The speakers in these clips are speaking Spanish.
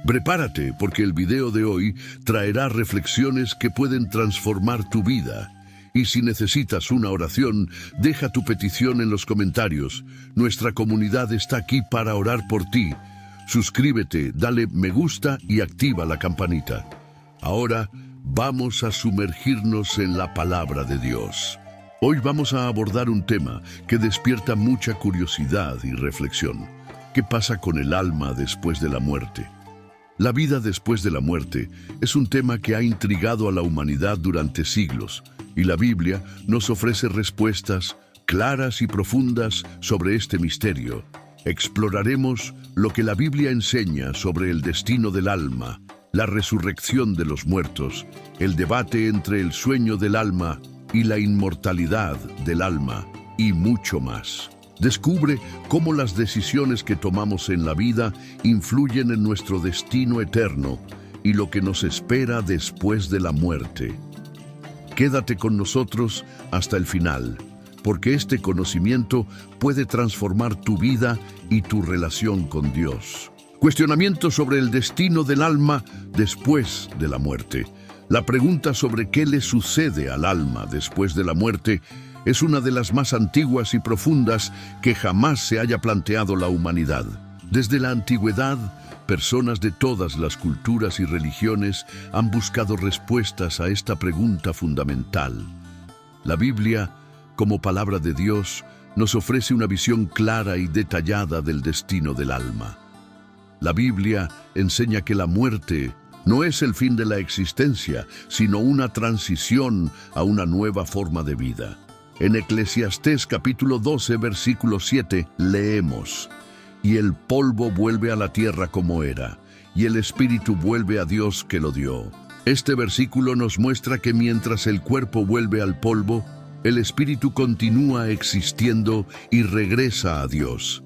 Prepárate porque el video de hoy traerá reflexiones que pueden transformar tu vida. Y si necesitas una oración, deja tu petición en los comentarios. Nuestra comunidad está aquí para orar por ti. Suscríbete, dale me gusta y activa la campanita. Ahora vamos a sumergirnos en la palabra de Dios. Hoy vamos a abordar un tema que despierta mucha curiosidad y reflexión. ¿Qué pasa con el alma después de la muerte? La vida después de la muerte es un tema que ha intrigado a la humanidad durante siglos, y la Biblia nos ofrece respuestas claras y profundas sobre este misterio. Exploraremos lo que la Biblia enseña sobre el destino del alma, la resurrección de los muertos, el debate entre el sueño del alma y la inmortalidad del alma, y mucho más. Descubre cómo las decisiones que tomamos en la vida influyen en nuestro destino eterno y lo que nos espera después de la muerte. Quédate con nosotros hasta el final, porque este conocimiento puede transformar tu vida y tu relación con Dios. Cuestionamiento sobre el destino del alma después de la muerte. La pregunta sobre qué le sucede al alma después de la muerte es una de las más antiguas y profundas que jamás se haya planteado la humanidad. Desde la antigüedad, personas de todas las culturas y religiones han buscado respuestas a esta pregunta fundamental. La Biblia, como palabra de Dios, nos ofrece una visión clara y detallada del destino del alma. La Biblia enseña que la muerte no es el fin de la existencia, sino una transición a una nueva forma de vida. En Eclesiastés capítulo 12, versículo 7, leemos: «Y el polvo vuelve a la tierra como era, y el espíritu vuelve a Dios que lo dio». Este versículo nos muestra que mientras el cuerpo vuelve al polvo, el espíritu continúa existiendo y regresa a Dios.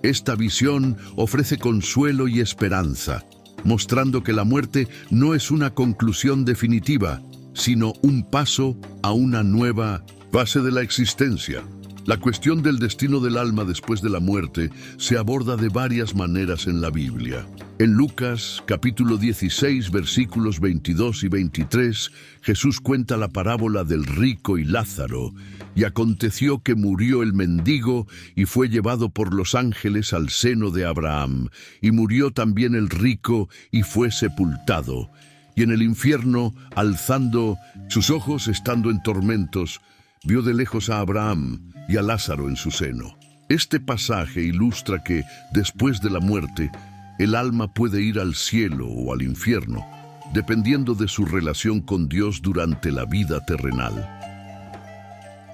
Esta visión ofrece consuelo y esperanza, mostrando que la muerte no es una conclusión definitiva, sino un paso a una nueva fase de la existencia. La cuestión del destino del alma después de la muerte se aborda de varias maneras en la Biblia. En Lucas, capítulo 16, versículos 22 y 23, Jesús cuenta la parábola del rico y Lázaro. «Y aconteció que murió el mendigo y fue llevado por los ángeles al seno de Abraham. Y murió también el rico y fue sepultado. Y en el infierno, alzando sus ojos, estando en tormentos, vio de lejos a Abraham y a Lázaro en su seno». Este pasaje ilustra que, después de la muerte, el alma puede ir al cielo o al infierno, dependiendo de su relación con Dios durante la vida terrenal.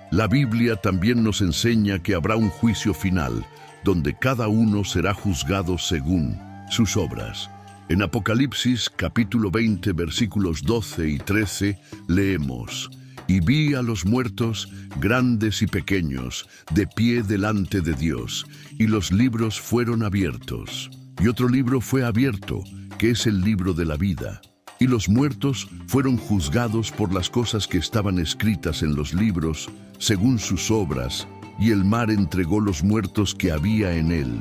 La Biblia también nos enseña que habrá un juicio final, donde cada uno será juzgado según sus obras. En Apocalipsis, capítulo 20, versículos 12 y 13, leemos: «Y vi a los muertos, grandes y pequeños, de pie delante de Dios, y los libros fueron abiertos. Y otro libro fue abierto, que es el libro de la vida. Y los muertos fueron juzgados por las cosas que estaban escritas en los libros, según sus obras, y el mar entregó los muertos que había en él.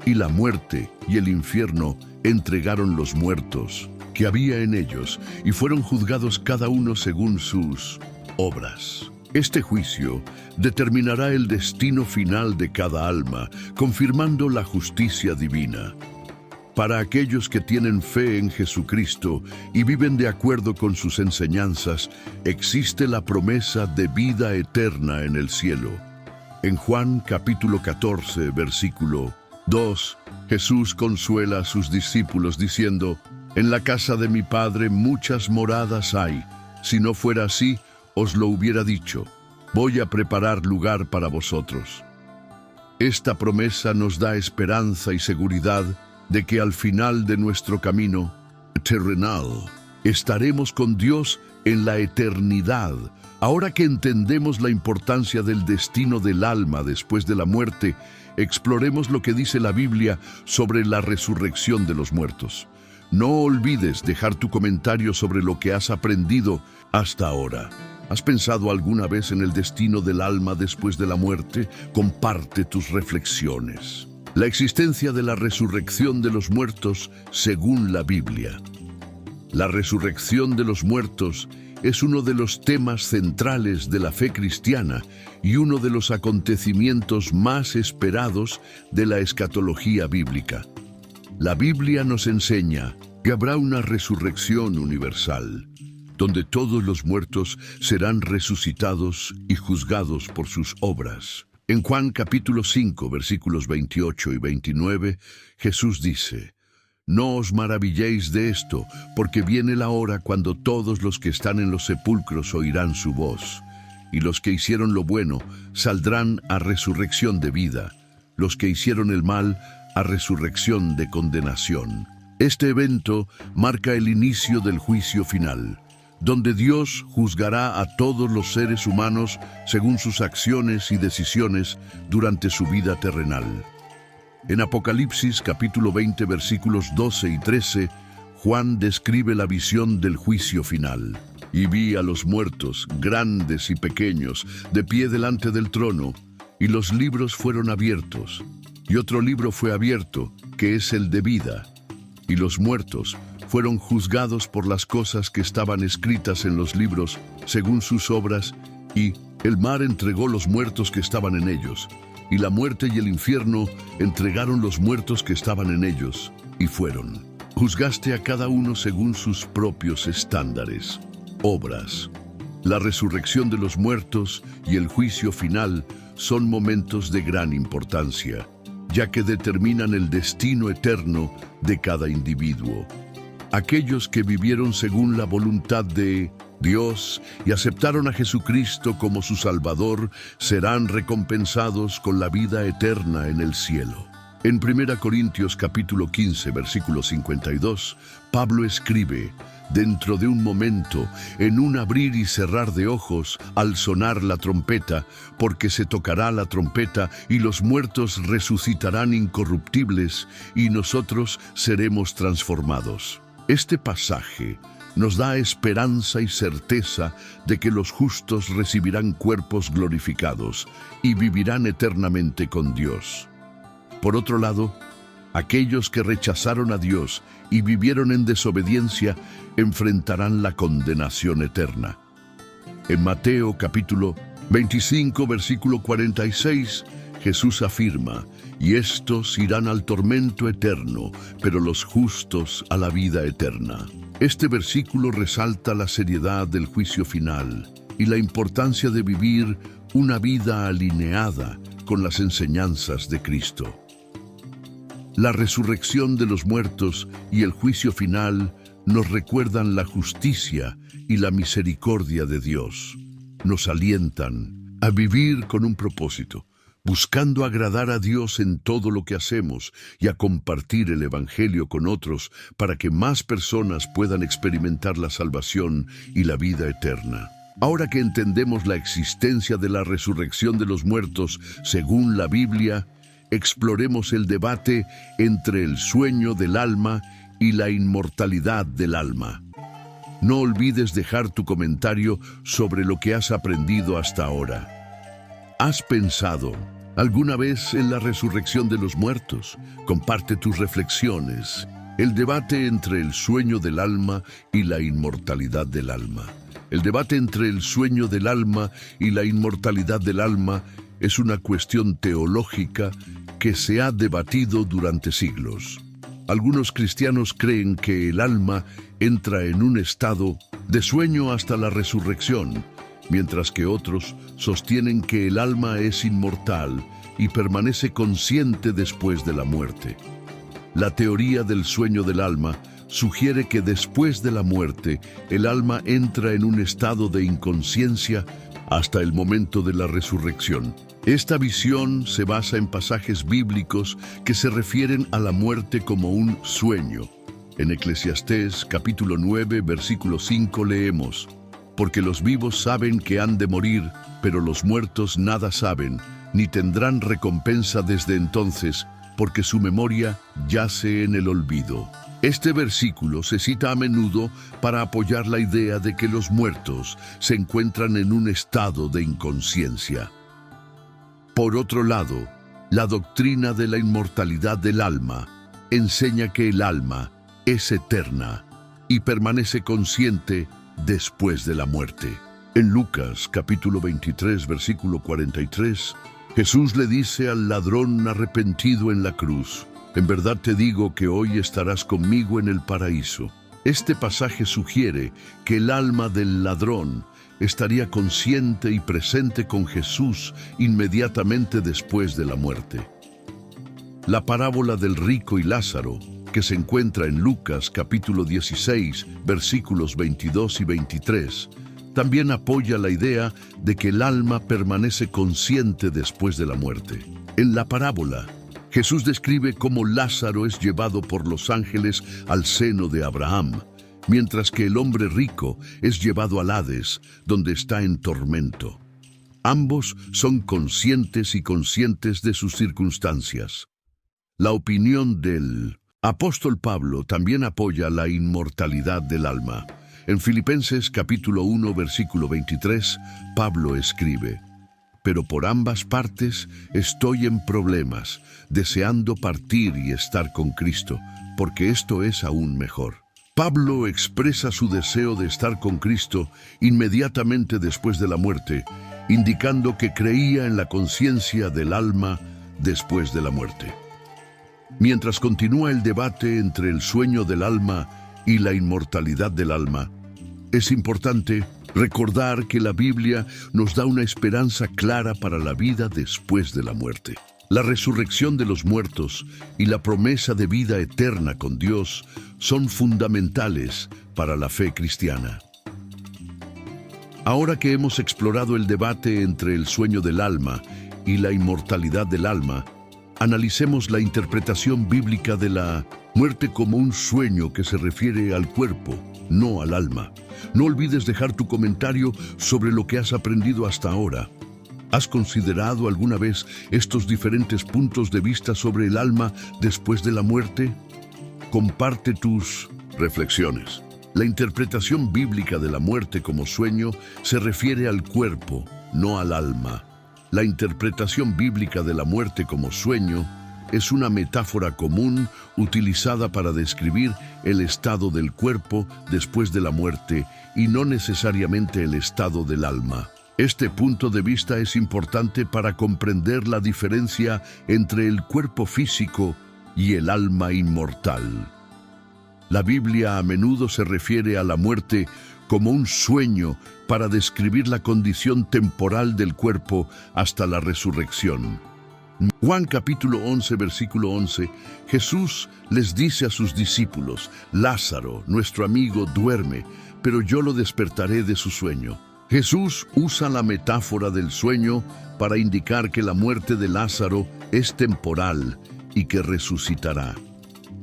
Y la muerte y el infierno entregaron los muertos que había en ellos, y fueron juzgados cada uno según sus obras». Este juicio determinará el destino final de cada alma, confirmando la justicia divina. Para aquellos que tienen fe en Jesucristo y viven de acuerdo con sus enseñanzas, existe la promesa de vida eterna en el cielo. En Juan capítulo 14, versículo 2, Jesús consuela a sus discípulos diciendo: «En la casa de mi Padre muchas moradas hay. Si no fuera así, os lo hubiera dicho. Voy a preparar lugar para vosotros». Esta promesa nos da esperanza y seguridad de que al final de nuestro camino terrenal estaremos con Dios en la eternidad. Ahora que entendemos la importancia del destino del alma después de la muerte, exploremos lo que dice la Biblia sobre la resurrección de los muertos. No olvides dejar tu comentario sobre lo que has aprendido hasta ahora. ¿Has pensado alguna vez en el destino del alma después de la muerte? Comparte tus reflexiones. La existencia de la resurrección de los muertos según la Biblia. La resurrección de los muertos es uno de los temas centrales de la fe cristiana y uno de los acontecimientos más esperados de la escatología bíblica. La Biblia nos enseña que habrá una resurrección universal, donde todos los muertos serán resucitados y juzgados por sus obras. En Juan capítulo 5, versículos 28 y 29, Jesús dice: «No os maravilléis de esto, porque viene la hora cuando todos los que están en los sepulcros oirán su voz, y los que hicieron lo bueno saldrán a resurrección de vida, los que hicieron el mal a resurrección de condenación». Este evento marca el inicio del juicio final, donde Dios juzgará a todos los seres humanos según sus acciones y decisiones durante su vida terrenal. En Apocalipsis capítulo 20 versículos 12 y 13, Juan describe la visión del juicio final. «Y vi a los muertos, grandes y pequeños, de pie delante del trono, y los libros fueron abiertos. Y otro libro fue abierto, que es el de vida. Y los muertos fueron juzgados por las cosas que estaban escritas en los libros, según sus obras, y el mar entregó los muertos que estaban en ellos, y la muerte y el infierno entregaron los muertos que estaban en ellos, y fueron. Juzgaste a cada uno según sus propios estándares, obras». La resurrección de los muertos y el juicio final son momentos de gran importancia, ya que determinan el destino eterno de cada individuo. Aquellos que vivieron según la voluntad de Dios y aceptaron a Jesucristo como su Salvador serán recompensados con la vida eterna en el cielo. En 1 Corintios capítulo 15, versículo 52, Pablo escribe: «Dentro de un momento, en un abrir y cerrar de ojos, al sonar la trompeta, porque se tocará la trompeta y los muertos resucitarán incorruptibles y nosotros seremos transformados». Este pasaje nos da esperanza y certeza de que los justos recibirán cuerpos glorificados y vivirán eternamente con Dios. Por otro lado, aquellos que rechazaron a Dios y vivieron en desobediencia enfrentarán la condenación eterna. En Mateo capítulo 25, versículo 46, Jesús afirma: «Y estos irán al tormento eterno, pero los justos a la vida eterna». Este versículo resalta la seriedad del juicio final y la importancia de vivir una vida alineada con las enseñanzas de Cristo. La resurrección de los muertos y el juicio final nos recuerdan la justicia y la misericordia de Dios. Nos alientan a vivir con un propósito, buscando agradar a Dios en todo lo que hacemos y a compartir el Evangelio con otros para que más personas puedan experimentar la salvación y la vida eterna. Ahora que entendemos la existencia de la resurrección de los muertos según la Biblia, exploremos el debate entre el sueño del alma y la inmortalidad del alma. No olvides dejar tu comentario sobre lo que has aprendido hasta ahora. ¿Has pensado alguna vez en la resurrección de los muertos? Comparte tus reflexiones. El debate entre el sueño del alma y la inmortalidad del alma. El debate entre el sueño del alma y la inmortalidad del alma es una cuestión teológica que se ha debatido durante siglos. Algunos cristianos creen que el alma entra en un estado de sueño hasta la resurrección, mientras que otros sostienen que el alma es inmortal y permanece consciente después de la muerte. La teoría del sueño del alma sugiere que después de la muerte, el alma entra en un estado de inconsciencia hasta el momento de la resurrección. Esta visión se basa en pasajes bíblicos que se refieren a la muerte como un sueño. En Eclesiastés capítulo 9, versículo 5 leemos: «Porque los vivos saben que han de morir, pero los muertos nada saben, ni tendrán recompensa desde entonces, porque su memoria yace en el olvido». Este versículo se cita a menudo para apoyar la idea de que los muertos se encuentran en un estado de inconsciencia. Por otro lado, La doctrina de la inmortalidad del alma enseña que el alma es eterna y permanece consciente después de la muerte. En Lucas capítulo 23, versículo 43, Jesús le dice al ladrón arrepentido en la cruz: en verdad te digo que hoy estarás conmigo en el paraíso. Este pasaje sugiere que el alma del ladrón estaría consciente y presente con Jesús inmediatamente después de la muerte. La parábola del rico y Lázaro, que se encuentra en Lucas capítulo 16, versículos 22 y 23, también apoya la idea de que el alma permanece consciente después de la muerte. En la parábola, Jesús describe cómo Lázaro es llevado por los ángeles al seno de Abraham, mientras que el hombre rico es llevado al Hades, donde está en tormento. Ambos son conscientes y conscientes de sus circunstancias. La opinión del apóstol Pablo también apoya la inmortalidad del alma. En Filipenses capítulo 1, versículo 23, Pablo escribe: pero por ambas partes estoy en problemas, deseando partir y estar con Cristo, porque esto es aún mejor. Pablo expresa su deseo de estar con Cristo inmediatamente después de la muerte, indicando que creía en la conciencia del alma después de la muerte. Mientras continúa el debate entre el sueño del alma y la inmortalidad del alma, es importante recordar que la Biblia nos da una esperanza clara para la vida después de la muerte. La resurrección de los muertos y la promesa de vida eterna con Dios son fundamentales para la fe cristiana. Ahora que hemos explorado el debate entre el sueño del alma y la inmortalidad del alma, analicemos la interpretación bíblica de la muerte como un sueño que se refiere al cuerpo, no al alma. No olvides dejar tu comentario sobre lo que has aprendido hasta ahora. ¿Has considerado alguna vez estos diferentes puntos de vista sobre el alma después de la muerte? Comparte tus reflexiones. La interpretación bíblica de la muerte como sueño se refiere al cuerpo, no al alma. La interpretación bíblica de la muerte como sueño es una metáfora común utilizada para describir el estado del cuerpo después de la muerte y no necesariamente el estado del alma. Este punto de vista es importante para comprender la diferencia entre el cuerpo físico y el alma inmortal. La Biblia a menudo se refiere a la muerte como un sueño para describir la condición temporal del cuerpo hasta la resurrección. Juan capítulo 11, versículo 11, Jesús les dice a sus discípulos: Lázaro, nuestro amigo, duerme, pero yo lo despertaré de su sueño. Jesús usa la metáfora del sueño para indicar que la muerte de Lázaro es temporal y que resucitará.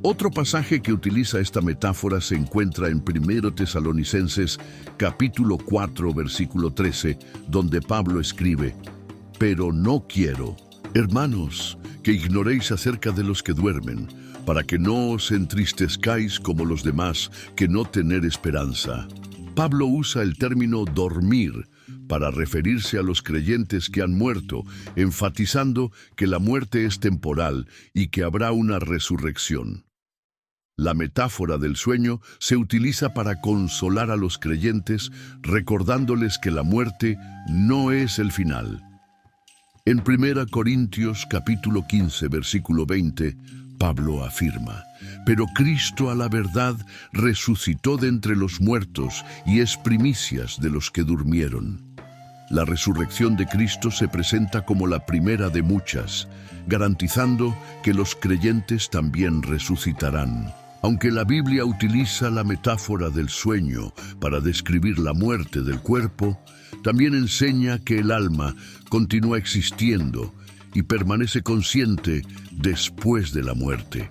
Otro pasaje que utiliza esta metáfora se encuentra en 1 Tesalonicenses capítulo 4, versículo 13, donde Pablo escribe: pero no quiero, hermanos, que ignoréis acerca de los que duermen, para que no os entristezcáis como los demás, que no tener esperanza. Pablo usa el término dormir para referirse a los creyentes que han muerto, enfatizando que la muerte es temporal y que habrá una resurrección. La metáfora del sueño se utiliza para consolar a los creyentes, recordándoles que la muerte no es el final. En 1 Corintios capítulo 15, versículo 20, Pablo afirma: pero Cristo a la verdad resucitó de entre los muertos y es primicias de los que durmieron. La resurrección de Cristo se presenta como la primera de muchas, garantizando que los creyentes también resucitarán. Aunque la Biblia utiliza la metáfora del sueño para describir la muerte del cuerpo, también enseña que el alma continúa existiendo y permanece consciente después de la muerte.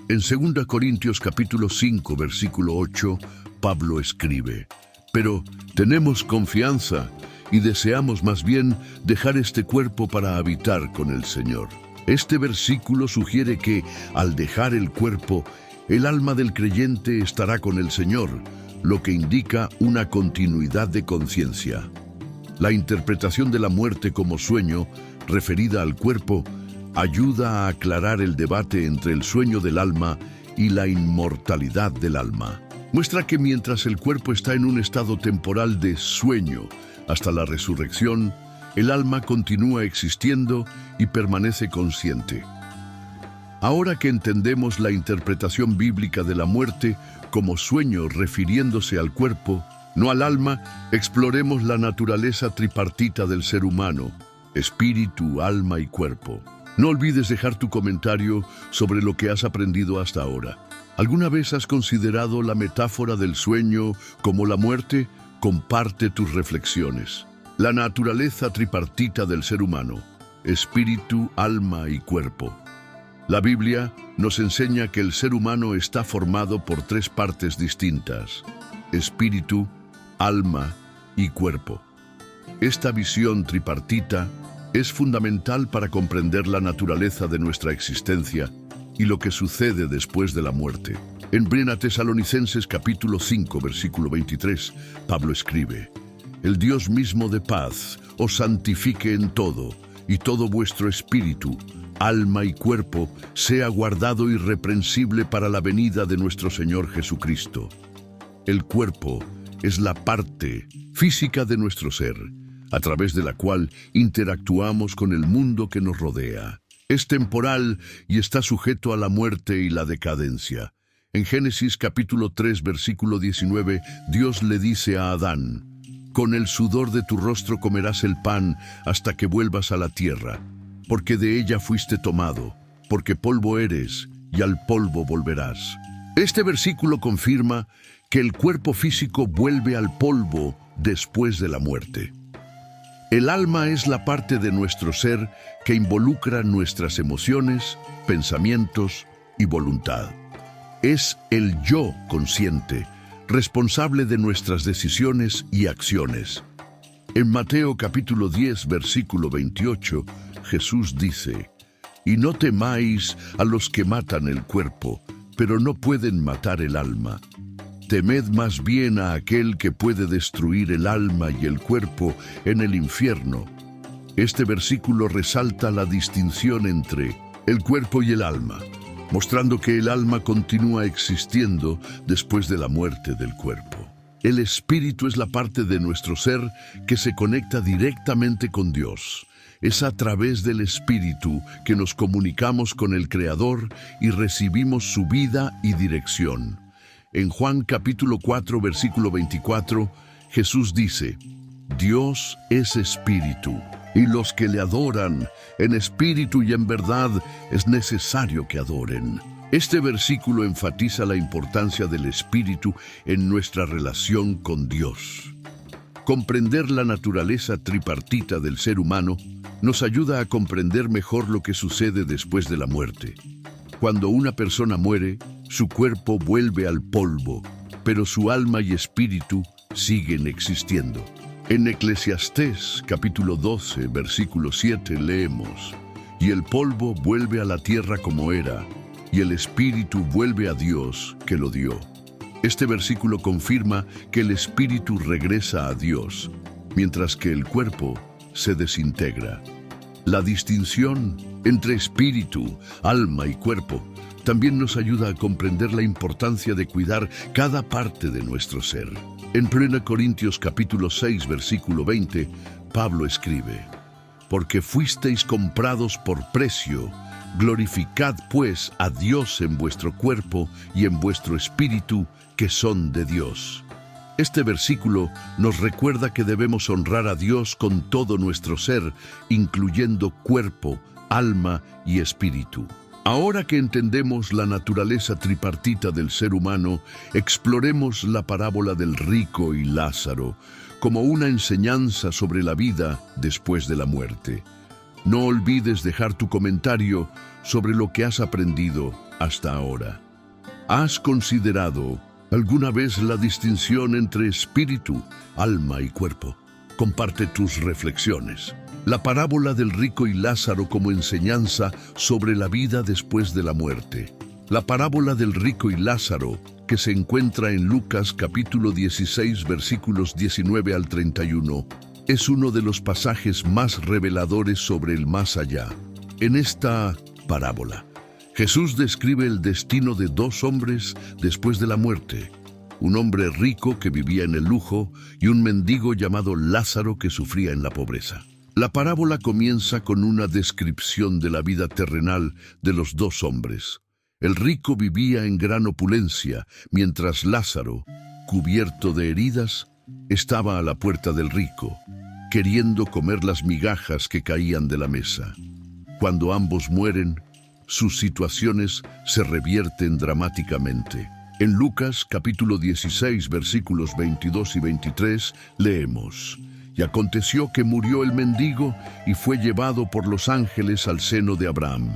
En 2 Corintios capítulo 5, versículo 8, Pablo escribe: pero tenemos confianza y deseamos más bien dejar este cuerpo para habitar con el Señor. Este versículo sugiere que, al dejar el cuerpo, el alma del creyente estará con el Señor, lo que indica una continuidad de conciencia. La interpretación de la muerte como sueño, referida al cuerpo, ayuda a aclarar el debate entre el sueño del alma y la inmortalidad del alma. Muestra que mientras el cuerpo está en un estado temporal de sueño hasta la resurrección, el alma continúa existiendo y permanece consciente. Ahora que entendemos la interpretación bíblica de la muerte como sueño refiriéndose al cuerpo, no al alma, exploremos la naturaleza tripartita del ser humano: espíritu, alma y cuerpo. No olvides dejar tu comentario sobre lo que has aprendido hasta ahora. ¿Alguna vez has considerado la metáfora del sueño como la muerte? Comparte tus reflexiones. La naturaleza tripartita del ser humano: espíritu, alma y cuerpo. La Biblia nos enseña que el ser humano está formado por tres partes distintas: espíritu, alma y cuerpo. Esta visión tripartita es fundamental para comprender la naturaleza de nuestra existencia y lo que sucede después de la muerte. En 1 Tesalonicenses capítulo 5, versículo 23, Pablo escribe: El Dios mismo de paz os santifique en todo, y todo vuestro espíritu, alma y cuerpo sea guardado irreprensible para la venida de nuestro Señor Jesucristo. El cuerpo es la parte física de nuestro ser, a través de la cual interactuamos con el mundo que nos rodea. Es temporal y está sujeto a la muerte y la decadencia. En Génesis capítulo 3, versículo 19, Dios le dice a Adán: Con el sudor de tu rostro comerás el pan hasta que vuelvas a la tierra, porque de ella fuiste tomado, porque polvo eres, y al polvo volverás. Este versículo confirma que el cuerpo físico vuelve al polvo después de la muerte. El alma es la parte de nuestro ser que involucra nuestras emociones, pensamientos y voluntad. Es el yo consciente, responsable de nuestras decisiones y acciones. En Mateo capítulo 10, versículo 28, Jesús dice: Y no temáis a los que matan el cuerpo, pero no pueden matar el alma. Temed más bien a aquel que puede destruir el alma y el cuerpo en el infierno. Este versículo resalta la distinción entre el cuerpo y el alma, mostrando que el alma continúa existiendo después de la muerte del cuerpo. El espíritu es la parte de nuestro ser que se conecta directamente con Dios. Es a través del espíritu que nos comunicamos con el Creador y recibimos su vida y dirección. En Juan capítulo 4, versículo 24, Jesús dice: Dios es espíritu, y los que le adoran en espíritu y en verdad es necesario que adoren. Este versículo enfatiza la importancia del espíritu en nuestra relación con Dios. Comprender la naturaleza tripartita del ser humano nos ayuda a comprender mejor lo que sucede después de la muerte. Cuando una persona muere, su cuerpo vuelve al polvo, pero su alma y espíritu siguen existiendo. En Eclesiastés capítulo 12, versículo 7 leemos: Y el polvo vuelve a la tierra como era, y el espíritu vuelve a Dios que lo dio. Este versículo confirma que el espíritu regresa a Dios, mientras que el cuerpo se desintegra. La distinción entre espíritu, alma y cuerpo también nos ayuda a comprender la importancia de cuidar cada parte de nuestro ser. En 1 Corintios capítulo 6, versículo 20, Pablo escribe: Porque fuisteis comprados por precio, glorificad pues a Dios en vuestro cuerpo y en vuestro espíritu, que son de Dios. Este versículo nos recuerda que debemos honrar a Dios con todo nuestro ser, incluyendo cuerpo, alma y espíritu. Ahora que entendemos la naturaleza tripartita del ser humano, exploremos la parábola del rico y Lázaro como una enseñanza sobre la vida después de la muerte. No olvides dejar tu comentario sobre lo que has aprendido hasta ahora. ¿Has considerado alguna vez la distinción entre espíritu, alma y cuerpo? Comparte tus reflexiones. La parábola del rico y Lázaro como enseñanza sobre la vida después de la muerte. La parábola del rico y Lázaro, que se encuentra en Lucas capítulo 16, versículos 19 al 31, es uno de los pasajes más reveladores sobre el más allá. En esta parábola, Jesús describe el destino de dos hombres después de la muerte. Un hombre rico que vivía en el lujo y un mendigo llamado Lázaro que sufría en la pobreza. La parábola comienza con una descripción de la vida terrenal de los dos hombres. El rico vivía en gran opulencia, mientras Lázaro, cubierto de heridas, estaba a la puerta del rico, queriendo comer las migajas que caían de la mesa. Cuando ambos mueren, sus situaciones se revierten dramáticamente. En Lucas capítulo 16, versículos 22 y 23, leemos: Y aconteció que murió el mendigo y fue llevado por los ángeles al seno de Abraham.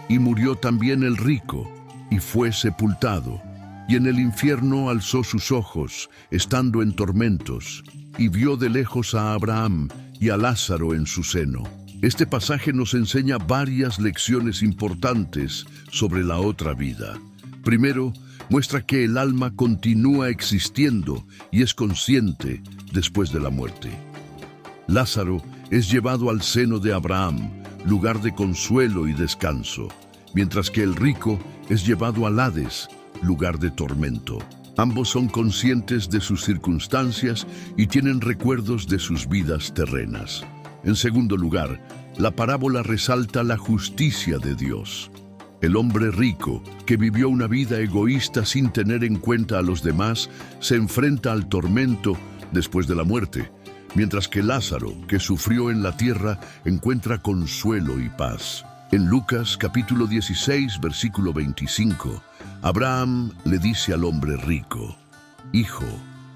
Y murió también el rico y fue sepultado. Y en el infierno alzó sus ojos, estando en tormentos, y vio de lejos a Abraham y a Lázaro en su seno. Este pasaje nos enseña varias lecciones importantes sobre la otra vida. Primero, muestra que el alma continúa existiendo y es consciente después de la muerte. Lázaro es llevado al seno de Abraham, lugar de consuelo y descanso, mientras que el rico es llevado al Hades, lugar de tormento. Ambos son conscientes de sus circunstancias y tienen recuerdos de sus vidas terrenas. En segundo lugar, la parábola resalta la justicia de Dios. El hombre rico, que vivió una vida egoísta sin tener en cuenta a los demás, se enfrenta al tormento después de la muerte, mientras que Lázaro, que sufrió en la tierra, encuentra consuelo y paz. En Lucas capítulo 16, versículo 25, Abraham le dice al hombre rico: Hijo,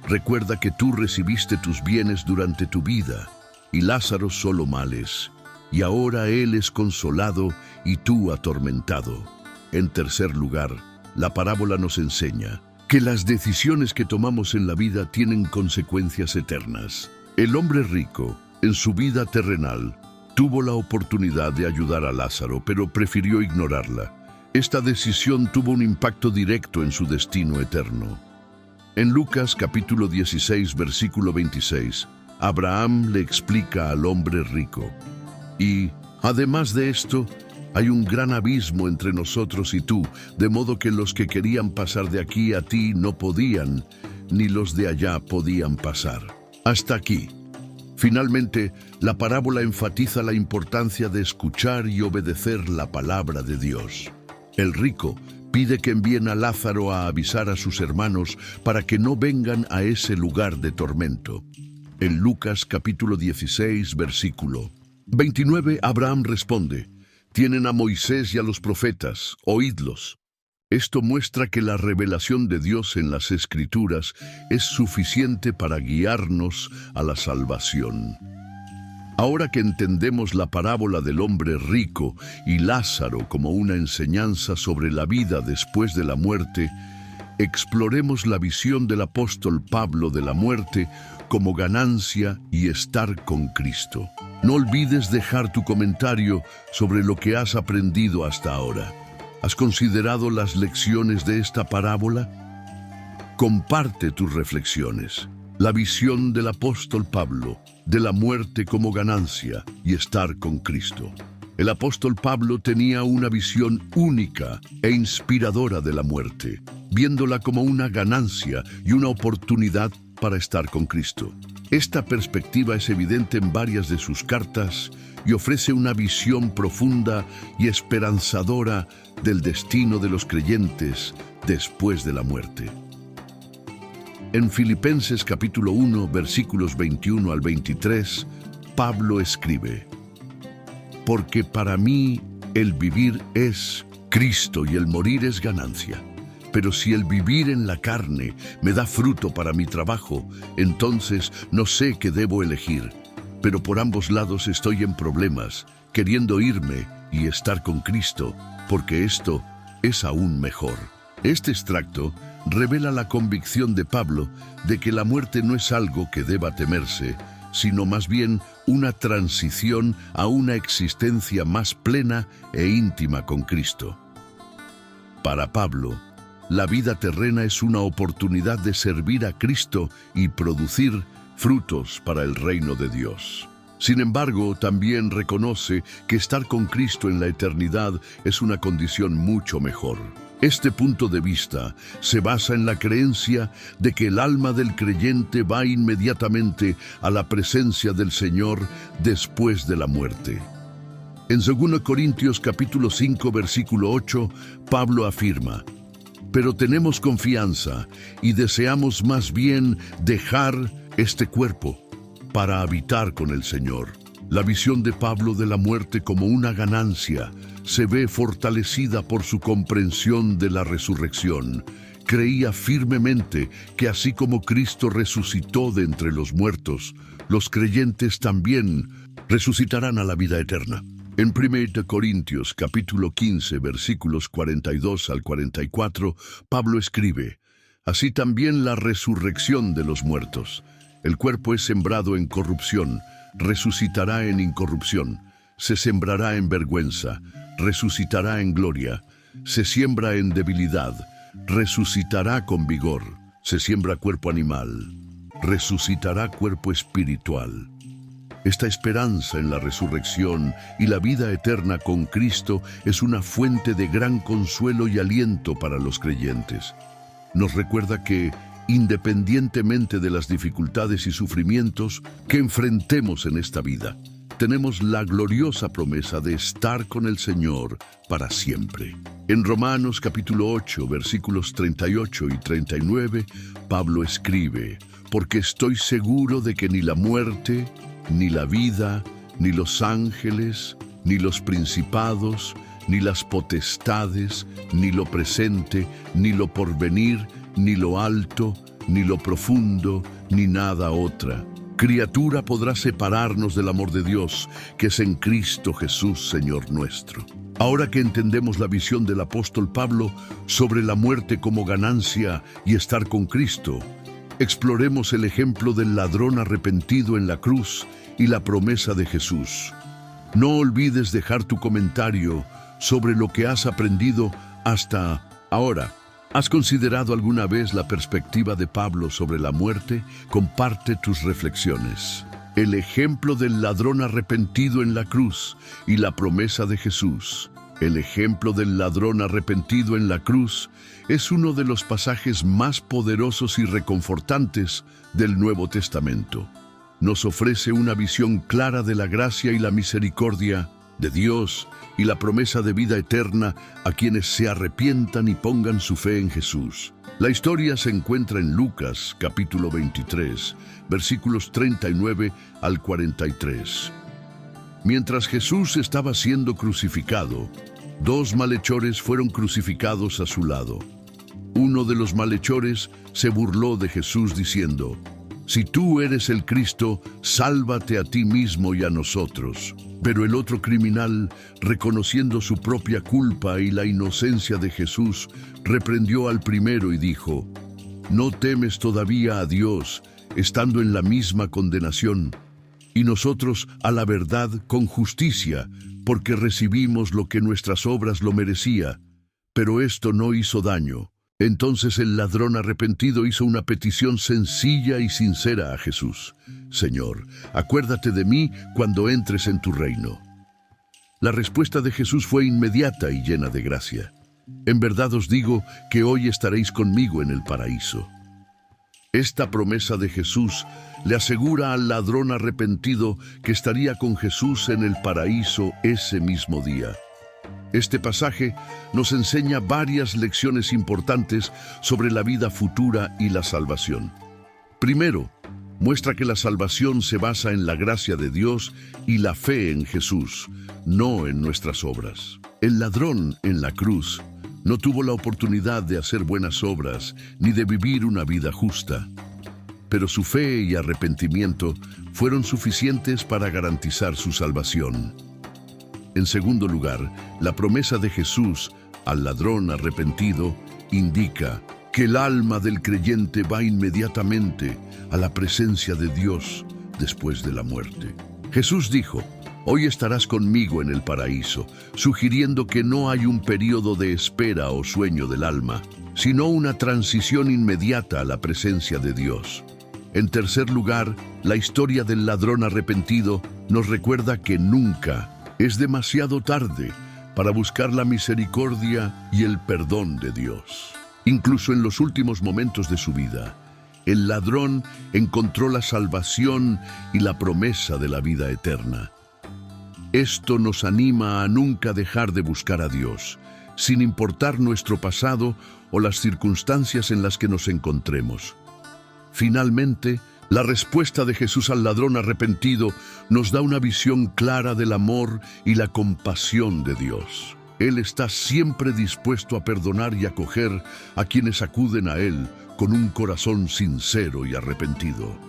recuerda que tú recibiste tus bienes durante tu vida, y Lázaro solo males, y ahora él es consolado y tú atormentado. En tercer lugar, la parábola nos enseña que las decisiones que tomamos en la vida tienen consecuencias eternas. El hombre rico, en su vida terrenal, tuvo la oportunidad de ayudar a Lázaro, pero prefirió ignorarla. Esta decisión tuvo un impacto directo en su destino eterno. En Lucas capítulo 16, versículo 26, Abraham le explica al hombre rico: Y, además de esto, hay un gran abismo entre nosotros y tú, de modo que los que querían pasar de aquí a ti no podían, ni los de allá podían pasar. Hasta aquí. Finalmente, la parábola enfatiza la importancia de escuchar y obedecer la palabra de Dios. El rico pide que envíen a Lázaro a avisar a sus hermanos para que no vengan a ese lugar de tormento. En Lucas capítulo 16, versículo 29, Abraham responde: Tienen a Moisés y a los profetas, oídlos. Esto muestra que la revelación de Dios en las Escrituras es suficiente para guiarnos a la salvación. Ahora que entendemos la parábola del hombre rico y Lázaro como una enseñanza sobre la vida después de la muerte, exploremos la visión del apóstol Pablo de la muerte como ganancia y estar con Cristo. No olvides dejar tu comentario sobre lo que has aprendido hasta ahora. ¿Has considerado las lecciones de esta parábola? Comparte tus reflexiones. La visión del apóstol Pablo de la muerte como ganancia y estar con Cristo. El apóstol Pablo tenía una visión única e inspiradora de la muerte, viéndola como una ganancia y una oportunidad para estar con Cristo. Esta perspectiva es evidente en varias de sus cartas y ofrece una visión profunda y esperanzadora del destino de los creyentes después de la muerte. En Filipenses capítulo 1, versículos 21 al 23, Pablo escribe: Porque para mí el vivir es Cristo y el morir es ganancia. Pero si el vivir en la carne me da fruto para mi trabajo, entonces no sé qué debo elegir. Pero por ambos lados estoy en problemas, queriendo irme y estar con Cristo, porque esto es aún mejor. Este extracto revela la convicción de Pablo de que la muerte no es algo que deba temerse, sino más bien una transición a una existencia más plena e íntima con Cristo. Para Pablo, la vida terrena es una oportunidad de servir a Cristo y producir frutos para el reino de Dios. Sin embargo, también reconoce que estar con Cristo en la eternidad es una condición mucho mejor. Este punto de vista se basa en la creencia de que el alma del creyente va inmediatamente a la presencia del Señor después de la muerte. En 2 Corintios capítulo 5, versículo 8, Pablo afirma: pero tenemos confianza y deseamos más bien dejar este cuerpo para habitar con el Señor. La visión de Pablo de la muerte como una ganancia se ve fortalecida por su comprensión de la resurrección. Creía firmemente que así como Cristo resucitó de entre los muertos, los creyentes también resucitarán a la vida eterna. En 1 Corintios capítulo 15, versículos 42 al 44, Pablo escribe: así también la resurrección de los muertos. El cuerpo es sembrado en corrupción, resucitará en incorrupción. Se sembrará en vergüenza, resucitará en gloria. Se siembra en debilidad, resucitará con vigor. Se siembra cuerpo animal, resucitará cuerpo espiritual. Esta esperanza en la resurrección y la vida eterna con Cristo es una fuente de gran consuelo y aliento para los creyentes. Nos recuerda que, independientemente de las dificultades y sufrimientos que enfrentemos en esta vida, tenemos la gloriosa promesa de estar con el Señor para siempre. En Romanos capítulo 8, versículos 38 y 39, Pablo escribe: porque estoy seguro de que ni la muerte, ni la vida, ni los ángeles, ni los principados, ni las potestades, ni lo presente, ni lo porvenir, ni lo alto, ni lo profundo, ni nada otra criatura podrá separarnos del amor de Dios, que es en Cristo Jesús, Señor nuestro. Ahora que entendemos la visión del apóstol Pablo sobre la muerte como ganancia y estar con Cristo, exploremos el ejemplo del ladrón arrepentido en la cruz y la promesa de Jesús. No olvides dejar tu comentario sobre lo que has aprendido hasta ahora. ¿Has considerado alguna vez la perspectiva de Pablo sobre la muerte? Comparte tus reflexiones. El ejemplo del ladrón arrepentido en la cruz y la promesa de Jesús. El ejemplo del ladrón arrepentido en la cruz es uno de los pasajes más poderosos y reconfortantes del Nuevo Testamento. Nos ofrece una visión clara de la gracia y la misericordia de Dios y la promesa de vida eterna a quienes se arrepientan y pongan su fe en Jesús. La historia se encuentra en Lucas, capítulo 23, versículos 39 al 43. Mientras Jesús estaba siendo crucificado, dos malhechores fueron crucificados a su lado. Uno de los malhechores se burló de Jesús diciendo: «Si tú eres el Cristo, sálvate a ti mismo y a nosotros». Pero el otro criminal, reconociendo su propia culpa y la inocencia de Jesús, reprendió al primero y dijo: «¿No temes todavía a Dios, estando en la misma condenación? Y nosotros, a la verdad, con justicia, porque recibimos lo que nuestras obras lo merecía. Pero esto no hizo daño». Entonces el ladrón arrepentido hizo una petición sencilla y sincera a Jesús: «Señor, acuérdate de mí cuando entres en tu reino». La respuesta de Jesús fue inmediata y llena de gracia: «En verdad os digo que hoy estaréis conmigo en el paraíso». Esta promesa de Jesús le asegura al ladrón arrepentido que estaría con Jesús en el paraíso ese mismo día. Este pasaje nos enseña varias lecciones importantes sobre la vida futura y la salvación. Primero, muestra que la salvación se basa en la gracia de Dios y la fe en Jesús, no en nuestras obras. El ladrón en la cruz no tuvo la oportunidad de hacer buenas obras ni de vivir una vida justa, pero su fe y arrepentimiento fueron suficientes para garantizar su salvación. En segundo lugar, la promesa de Jesús al ladrón arrepentido indica que el alma del creyente va inmediatamente a la presencia de Dios después de la muerte. Jesús dijo: «Hoy estarás conmigo en el paraíso», sugiriendo que no hay un periodo de espera o sueño del alma, sino una transición inmediata a la presencia de Dios. En tercer lugar, la historia del ladrón arrepentido nos recuerda que nunca es demasiado tarde para buscar la misericordia y el perdón de Dios. Incluso en los últimos momentos de su vida, el ladrón encontró la salvación y la promesa de la vida eterna. Esto nos anima a nunca dejar de buscar a Dios, sin importar nuestro pasado o las circunstancias en las que nos encontremos. Finalmente, la respuesta de Jesús al ladrón arrepentido nos da una visión clara del amor y la compasión de Dios. Él está siempre dispuesto a perdonar y acoger a quienes acuden a Él con un corazón sincero y arrepentido.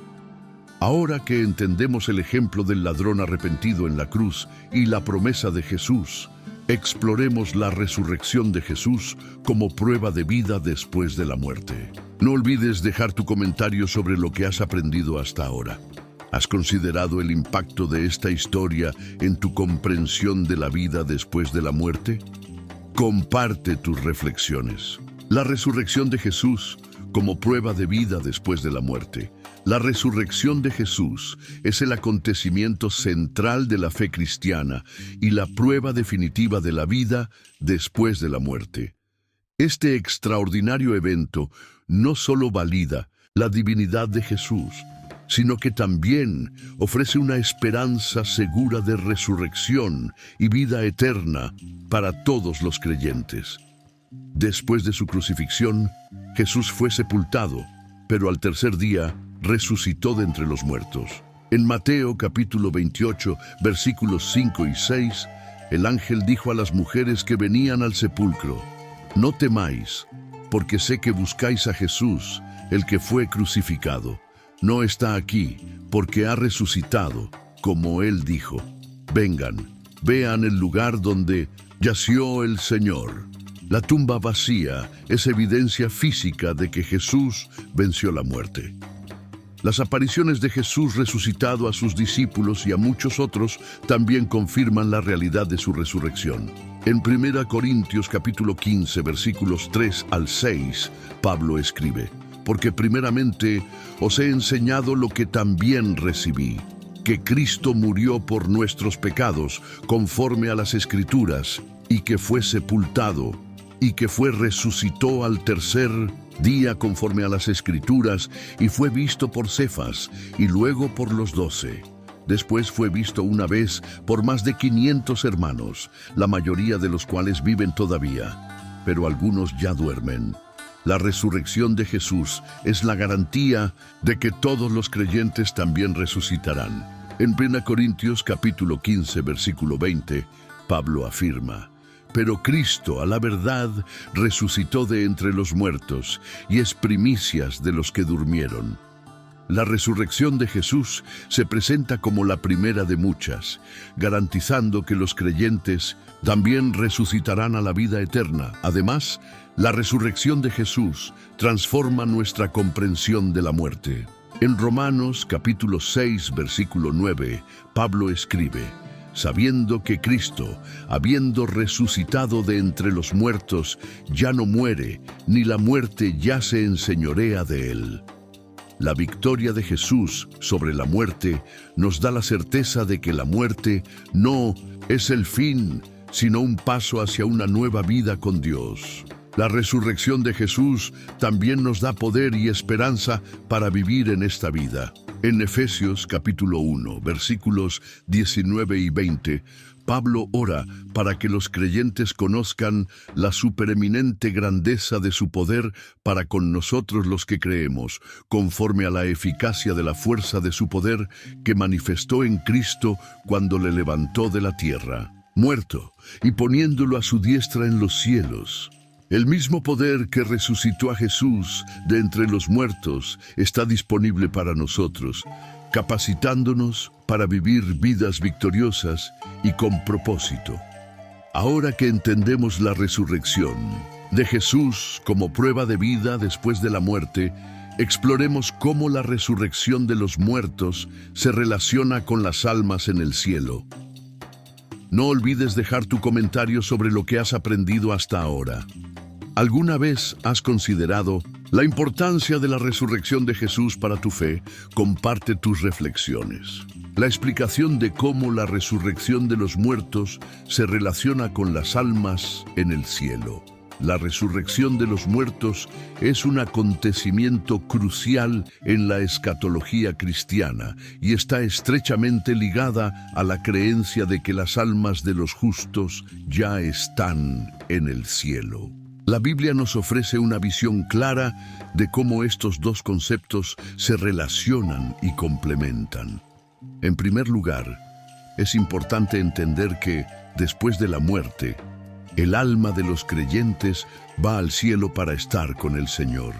Ahora que entendemos el ejemplo del ladrón arrepentido en la cruz y la promesa de Jesús, exploremos la resurrección de Jesús como prueba de vida después de la muerte. No olvides dejar tu comentario sobre lo que has aprendido hasta ahora. ¿Has considerado el impacto de esta historia en tu comprensión de la vida después de la muerte? Comparte tus reflexiones. La resurrección de Jesús como prueba de vida después de la muerte. La resurrección de Jesús es el acontecimiento central de la fe cristiana y la prueba definitiva de la vida después de la muerte. Este extraordinario evento no solo valida la divinidad de Jesús, sino que también ofrece una esperanza segura de resurrección y vida eterna para todos los creyentes. Después de su crucifixión, Jesús fue sepultado, pero al tercer día resucitó de entre los muertos. En Mateo capítulo 28, versículos 5 y 6, el ángel dijo a las mujeres que venían al sepulcro: «No temáis, porque sé que buscáis a Jesús, el que fue crucificado. No está aquí, porque ha resucitado, como él dijo. Vengan, vean el lugar donde yació el Señor». La tumba vacía es evidencia física de que Jesús venció la muerte. Las apariciones de Jesús resucitado a sus discípulos y a muchos otros también confirman la realidad de su resurrección. En 1 Corintios capítulo 15, versículos 3 al 6, Pablo escribe: «Porque primeramente os he enseñado lo que también recibí, que Cristo murió por nuestros pecados, conforme a las Escrituras, y que fue sepultado, y que resucitó al tercer día conforme a las Escrituras, y fue visto por Cefas, y luego por los 12. Después fue visto una vez por más de 500 hermanos, la mayoría de los cuales viven todavía, pero algunos ya duermen». La resurrección de Jesús es la garantía de que todos los creyentes también resucitarán. En 1 Corintios capítulo 15, versículo 20, Pablo afirma: «Pero Cristo, a la verdad, resucitó de entre los muertos, y es primicias de los que durmieron». La resurrección de Jesús se presenta como la primera de muchas, garantizando que los creyentes también resucitarán a la vida eterna. Además, la resurrección de Jesús transforma nuestra comprensión de la muerte. En Romanos capítulo 6, versículo 9, Pablo escribe: «Sabiendo que Cristo, habiendo resucitado de entre los muertos, ya no muere, ni la muerte ya se enseñorea de él». La victoria de Jesús sobre la muerte nos da la certeza de que la muerte no es el fin, sino un paso hacia una nueva vida con Dios. La resurrección de Jesús también nos da poder y esperanza para vivir en esta vida. En Efesios capítulo 1, versículos 19 y 20, Pablo ora para que los creyentes conozcan la supereminente grandeza de su poder para con nosotros los que creemos, conforme a la eficacia de la fuerza de su poder que manifestó en Cristo cuando le levantó de la tierra, muerto, y poniéndolo a su diestra en los cielos. El mismo poder que resucitó a Jesús de entre los muertos está disponible para nosotros, capacitándonos para vivir vidas victoriosas y con propósito. Ahora que entendemos la resurrección de Jesús como prueba de vida después de la muerte, exploremos cómo la resurrección de los muertos se relaciona con las almas en el cielo. No olvides dejar tu comentario sobre lo que has aprendido hasta ahora. ¿Alguna vez has considerado La importancia de la resurrección de Jesús para tu fe comparte tus reflexiones. La explicación de cómo la resurrección de los muertos se relaciona con las almas en el cielo. La resurrección de los muertos es un acontecimiento crucial en la escatología cristiana y está estrechamente ligada a la creencia de que las almas de los justos ya están en el cielo. La Biblia nos ofrece una visión clara de cómo estos dos conceptos se relacionan y complementan. En primer lugar, es importante entender que, después de la muerte, el alma de los creyentes va al cielo para estar con el Señor.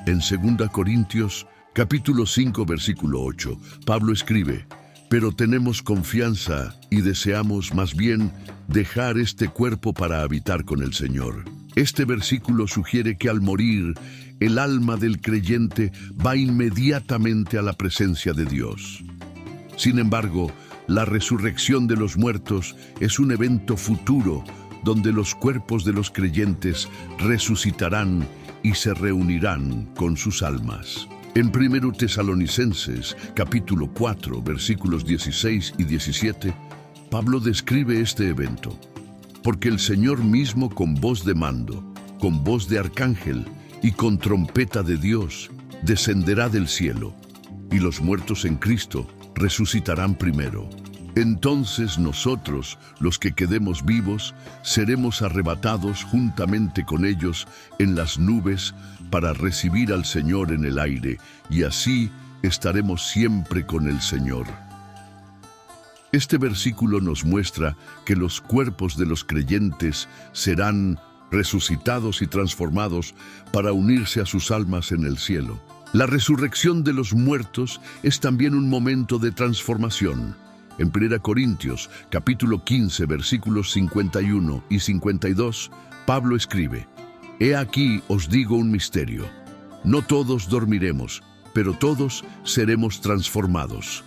En 2 Corintios, capítulo 5, versículo 8, Pablo escribe: «Pero tenemos confianza y deseamos más bien dejar este cuerpo para habitar con el Señor». Este versículo sugiere que al morir, el alma del creyente va inmediatamente a la presencia de Dios. Sin embargo, la resurrección de los muertos es un evento futuro donde los cuerpos de los creyentes resucitarán y se reunirán con sus almas. En 1 Tesalonicenses, capítulo 4, versículos 16 y 17, Pablo describe este evento. Porque el Señor mismo con voz de mando, con voz de arcángel y con trompeta de Dios, descenderá del cielo, y los muertos en Cristo resucitarán primero. Entonces nosotros, los que quedemos vivos, seremos arrebatados juntamente con ellos en las nubes para recibir al Señor en el aire, y así estaremos siempre con el Señor. Este versículo nos muestra que los cuerpos de los creyentes serán resucitados y transformados para unirse a sus almas en el cielo. La resurrección de los muertos es también un momento de transformación. En 1 Corintios, capítulo 15, versículos 51 y 52, Pablo escribe: «He aquí os digo un misterio. No todos dormiremos, pero todos seremos transformados.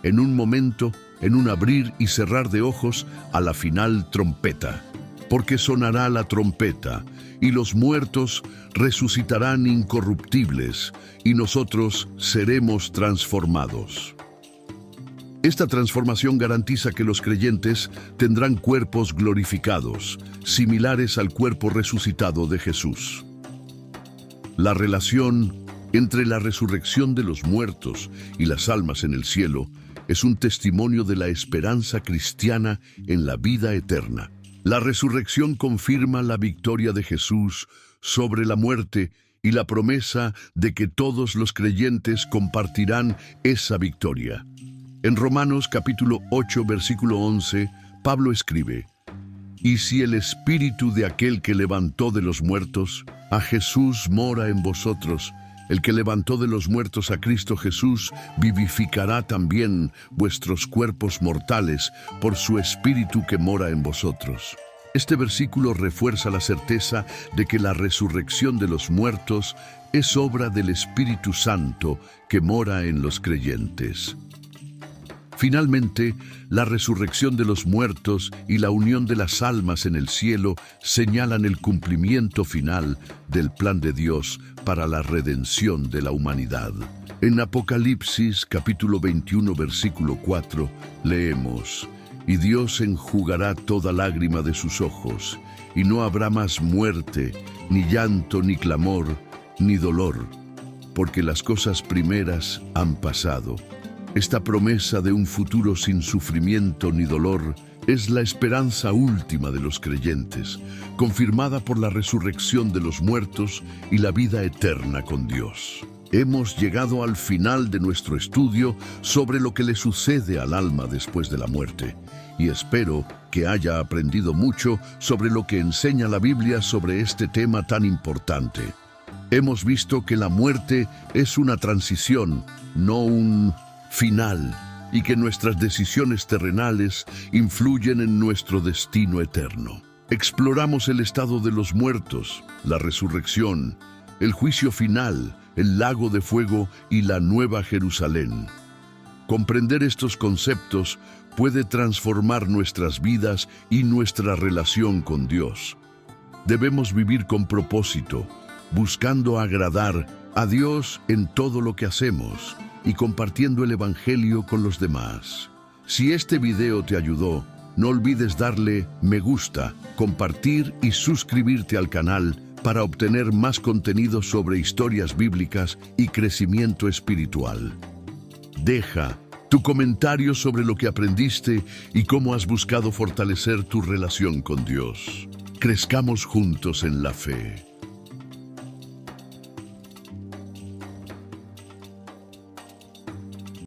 En un momento, en un abrir y cerrar de ojos, a la final trompeta. Porque sonará la trompeta, y los muertos resucitarán incorruptibles, y nosotros seremos transformados». Esta transformación garantiza que los creyentes tendrán cuerpos glorificados, similares al cuerpo resucitado de Jesús. La relación entre la resurrección de los muertos y las almas en el cielo es un testimonio de la esperanza cristiana en la vida eterna. La resurrección confirma la victoria de Jesús sobre la muerte y la promesa de que todos los creyentes compartirán esa victoria. En Romanos capítulo 8, versículo 11, Pablo escribe: «Y si el espíritu de aquel que levantó de los muertos a Jesús mora en vosotros, el que levantó de los muertos a Cristo Jesús vivificará también vuestros cuerpos mortales por su Espíritu que mora en vosotros». Este versículo refuerza la certeza de que la resurrección de los muertos es obra del Espíritu Santo que mora en los creyentes. Finalmente, la resurrección de los muertos y la unión de las almas en el cielo señalan el cumplimiento final del plan de Dios para la redención de la humanidad. En Apocalipsis, capítulo 21, versículo 4, leemos: «Y Dios enjugará toda lágrima de sus ojos, y no habrá más muerte, ni llanto, ni clamor, ni dolor, porque las cosas primeras han pasado». Esta promesa de un futuro sin sufrimiento ni dolor es la esperanza última de los creyentes, confirmada por la resurrección de los muertos y la vida eterna con Dios. Hemos llegado al final de nuestro estudio sobre lo que le sucede al alma después de la muerte, y espero que haya aprendido mucho sobre lo que enseña la Biblia sobre este tema tan importante. Hemos visto que la muerte es una transición, no un final, y que nuestras decisiones terrenales influyen en nuestro destino eterno. Exploramos el estado de los muertos, la resurrección, el juicio final, el lago de fuego y la Nueva Jerusalén. Comprender estos conceptos puede transformar nuestras vidas y nuestra relación con Dios. Debemos vivir con propósito, buscando agradar a Dios en todo lo que hacemos y compartiendo el Evangelio con los demás. Si este video te ayudó, no olvides darle me gusta, compartir y suscribirte al canal para obtener más contenido sobre historias bíblicas y crecimiento espiritual. Deja tu comentario sobre lo que aprendiste y cómo has buscado fortalecer tu relación con Dios. Crezcamos juntos en la fe.